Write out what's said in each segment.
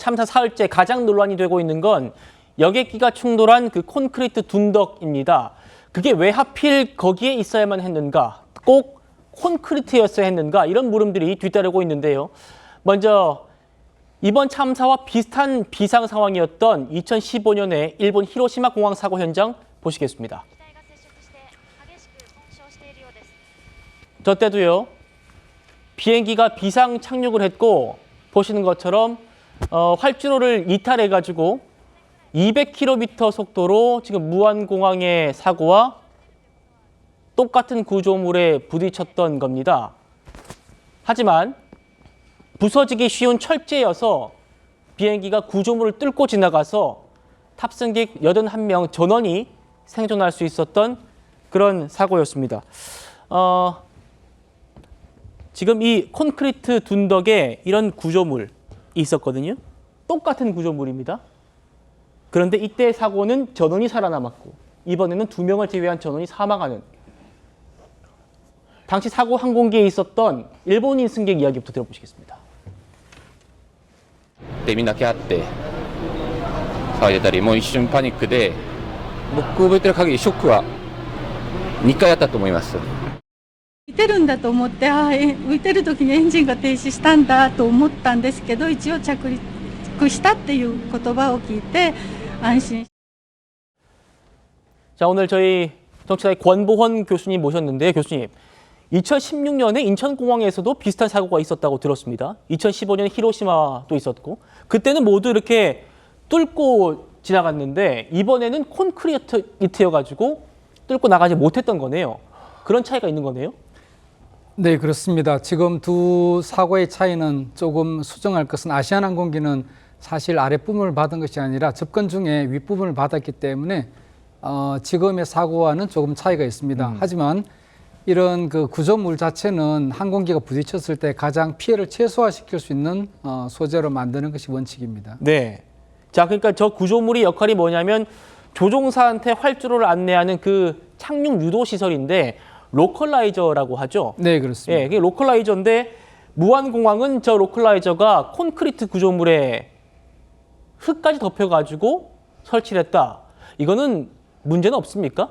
참사 사흘째 가장 논란이 되고 있는 건 여객기가 충돌한 그 콘크리트 둔덕입니다. 그게 왜 하필 거기에 있어야만 했는가? 꼭 콘크리트였어야 했는가? 이런 물음들이 뒤따르고 있는데요. 먼저 이번 참사와 비슷한 비상 상황이었던 2015년에 일본 히로시마 공항 사고 현장 보시겠습니다. 저 때도요. 비행기가 비상 착륙을 했고 보시는 것처럼 활주로를 이탈해가지고 200km 속도로 지금 무안공항의 사고와 똑같은 구조물에 부딪혔던 겁니다. 하지만 부서지기 쉬운 철제여서 비행기가 구조물을 뚫고 지나가서 탑승객 81명 전원이 생존할 수 있었던 그런 사고였습니다. 지금 이 콘크리트 둔덕에 이런 구조물이 있었거든요. 똑같은 구조물입니다. 그런데 이때 사고는 전원이 살아남았고 이번에는 2명을 제외한 전원이 사망하는 당시 사고 항공기에 있었던 일본인 승객 이야기부터 들어보시겠습니다. みんなけあって騒いでたりもう一瞬パニックで僕覚えてる限りショックは2回あったと思います。浮いてるんだと思って、浮いてる時にエンジンが停止したんだと思ったんですけど、一応着陸したっていう言葉を聞いて安心。 자, 오늘 저희 정치사의 권보헌 교수님 모셨는데 교수님 2016년에 인천공항에서도 비슷한 사고가 있었다고 들었습니다. 2015년에 히로시마도 있었고 그때는 모두 이렇게 뚫고 지나갔는데 이번에는 콘크리트여가지고 뚫고 나가지 못했던 거네요. 그런 차이가 있는 거네요. 네, 그렇습니다. 지금 두 사고의 차이는 조금 수정할 것은 아시아나항공기는 사실 아랫부분을 받은 것이 아니라 접근 중에 윗부분을 받았기 때문에 지금의 사고와는 조금 차이가 있습니다. 하지만 이런 그 구조물 자체는 항공기가 부딪혔을 때 가장 피해를 최소화시킬 수 있는 소재로 만드는 것이 원칙입니다. 네. 자, 그러니까 저 구조물의 역할이 뭐냐면 조종사한테 활주로를 안내하는 그 착륙 유도 시설인데 로컬라이저라고 하죠. 네, 그렇습니다. 예, 그게 로컬라이저인데 무안공항은 저 로컬라이저가 콘크리트 구조물에 흙까지 덮여가지고 설치를 했다. 이거는 문제는 없습니까?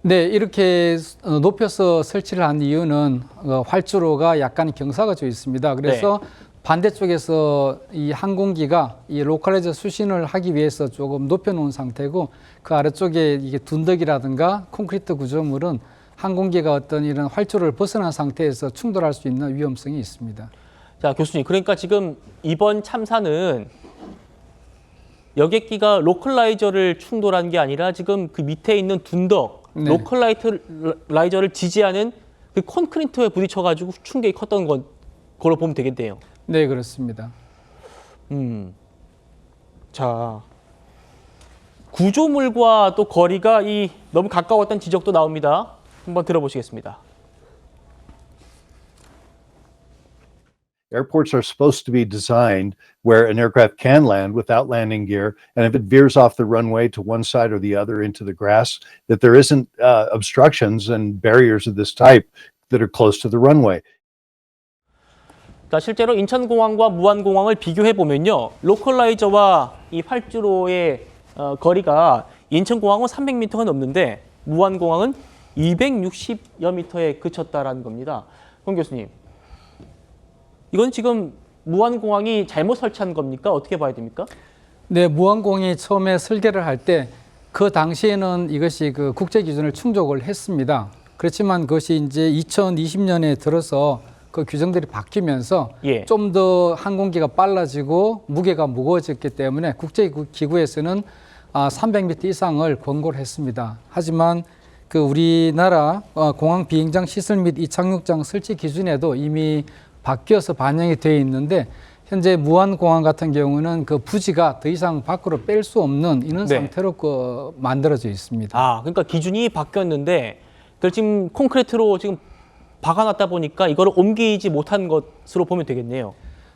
네, 이렇게 높여서 설치를 한 이유는 활주로가 약간 경사가 져 있습니다. 그래서 네. 반대쪽에서 이 항공기가 이 로컬라이저 수신을 하기 위해서 조금 높여놓은 상태고 그 아래쪽에 이게 둔덕이라든가 콘크리트 구조물은 항공기가 어떤 이런 활주로를 벗어난 상태에서 충돌할 수 있는 위험성이 있습니다. 자, 교수님, 그러니까 지금 이번 참사는 여객기가 로컬라이저를 충돌한 게 아니라 지금 그 밑에 있는 둔덕, 네. 로컬라이저를 지지하는 그 콘크리트에 부딪혀가지고 충격이 컸던 걸로 보면 되겠네요. 네, 그렇습니다. 자, 구조물과 또 거리가 너무 가까웠던 지적도 나옵니다. 한번 들어보시겠습니다. Airports are supposed to be designed where an aircraft can land without landing gear, and if it veers off the runway to one side or the other into the grass, that there isn't obstructions and barriers of this type that are close to the runway. 자, 실제로 인천공항과 무안공항을 비교해 보면요, 로컬라이저와 이 활주로의 거리가 인천공항은 300m가 넘는데 무안공항은 260여 미터에 그쳤다라는 겁니다. 권 교수님, 이건 지금 무안공항이 잘못 설치한 겁니까? 어떻게 봐야 됩니까? 네, 무안공항이 처음에 설계를 할 때 그 당시에는 이것이 그 국제 기준을 충족을 했습니다. 그렇지만 그것이 이제 2020년에 들어서 그 규정들이 바뀌면서 예. 좀 더 항공기가 빨라지고 무게가 무거워졌기 때문에 국제기구에서는 300m 이상을 권고를 했습니다. 하지만 그 우리나라 공항 비행장 시설 및 이착륙장 설치 기준에도 이미 바뀌어서 반영이 되어 있는데 현재 무안공항 같은 경우는 그 부지가 더 이상 밖으로 뺄 수 없는 이런 네. 상태로 만들어져 있습니다. 아, 그러니까 기준이 바뀌었는데 그걸 지금 콘크리트로 지금 박아놨다 보니까 이거를 옮기지 못한 것으로 보면 되겠네요.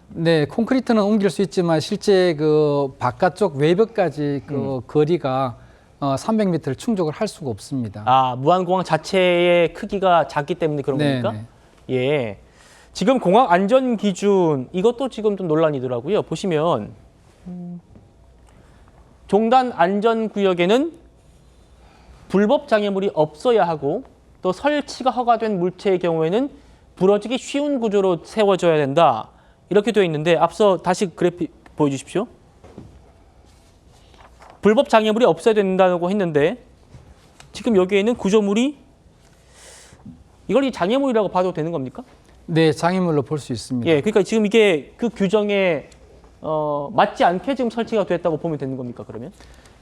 네, 콘크리트는 옮길 수 있지만 실제 그 바깥쪽 외벽까지 그 거리가 300m를 충족을 할 수가 없습니다. 아, 무안공항 자체의 크기가 작기 때문에 그런 네, 겁니까? 네. 예. 지금 공항 안전 기준 이것도 지금 좀 논란이더라고요. 보시면 종단 안전 구역에는 불법 장애물이 없어야 하고 또 설치가 허가된 물체의 경우에는 부러지기 쉬운 구조로 세워져야 된다. 이렇게 되어 있는데 앞서 다시 그래픽 보여주십시오. 불법 장애물이 없어야 된다고 했는데 지금 여기에는 구조물이 이걸 이 장애물이라고 봐도 되는 겁니까? 네, 장애물로 볼 수 있습니다. 예, 그러니까 지금 이게 그 규정에 맞지 않게 지금 설치가 됐다고 보면 되는 겁니까? 그러면?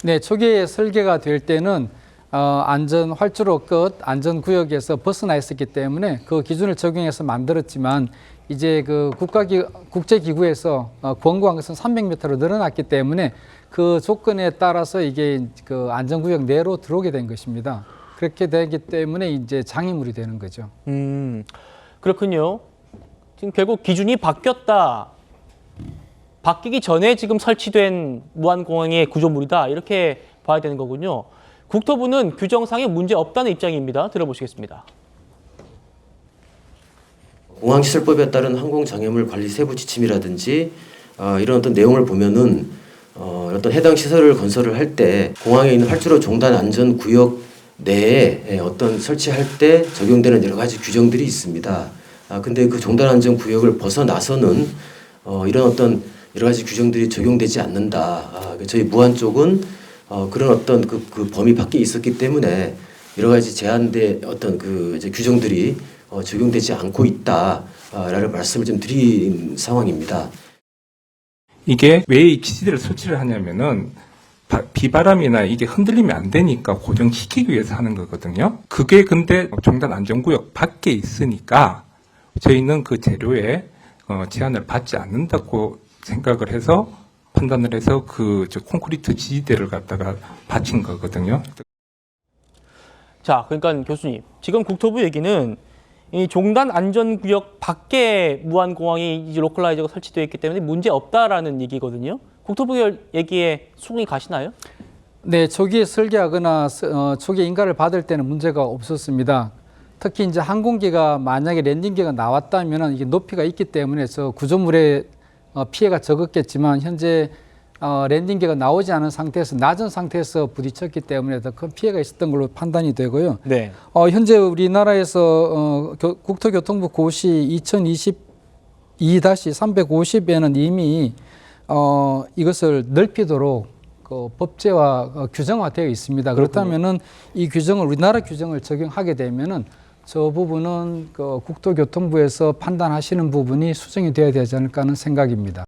네, 초기에 설계가 될 때는 안전 활주로 끝 안전 구역에서 벗어나 있었기 때문에 그 기준을 적용해서 만들었지만 이제 그 국제 기구에서 권고한 것은 300m로 늘어났기 때문에 그 조건에 따라서 이게 그 안전 구역 내로 들어오게 된 것입니다. 그렇게 되기 때문에 이제 장애물이 되는 거죠. 그렇군요. 지금 결국 기준이 바뀌었다. 바뀌기 전에 지금 설치된 무안공항의 구조물이다. 이렇게 봐야 되는 거군요. 국토부는 규정상에 문제 없다는 입장입니다. 들어보시겠습니다. 공항시설법에 따른 항공장애물 관리 세부 지침이라든지 이런 어떤 내용을 보면은 어떤 해당 시설을 건설을 할 때 공항에 있는 활주로 종단 안전 구역 내에 어떤 설치할 때 적용되는 여러 가지 규정들이 있습니다. 근데 그 종단 안전 구역을 벗어나서는 이런 어떤 여러 가지 규정들이 적용되지 않는다. 저희 무안 쪽은 그런 어떤 그 범위 밖에 있었기 때문에 여러 가지 제한된 어떤 그 이제 규정들이 적용되지 않고 있다라는 말씀을 좀 드린 상황입니다. 이게 왜 이 GCD를 설치를 하냐면은 비바람이나 이게 흔들리면 안 되니까 고정시키기 위해서 하는 거거든요. 그게 근데 종단 안전구역 밖에 있으니까 저희는 그 재료에 제한을 받지 않는다고 생각을 해서 판단을 해서 저 콘크리트 지지대를 갖다가 받친 거거든요. 자, 그러니까 교수님, 지금 국토부 얘기는 이 종단 안전구역 밖에 무안공항이 이제 로컬라이저가 설치되어 있기 때문에 문제 없다라는 얘기거든요. 국토부 얘기에 수긍이 가시나요? 네, 초기에 설계하거나 초기에 인가를 받을 때는 문제가 없었습니다. 특히 이제 항공기가 만약에 랜딩기가 나왔다면 이게 높이가 있기 때문에 저 구조물에 피해가 적었겠지만 현재 랜딩기가 나오지 않은 상태에서 낮은 상태에서 부딪혔기 때문에 더 큰 피해가 있었던 걸로 판단이 되고요. 네. 현재 우리나라에서 국토교통부 고시 2022-350에는 이미 이것을 넓히도록 그 법제화 규정화되어 있습니다. 그렇다면은 이 규정을 우리나라 규정을 적용하게 되면은 저 부분은 그 국토교통부에서 판단하시는 부분이 수정이 되어야 되지 않을까 하는 생각입니다.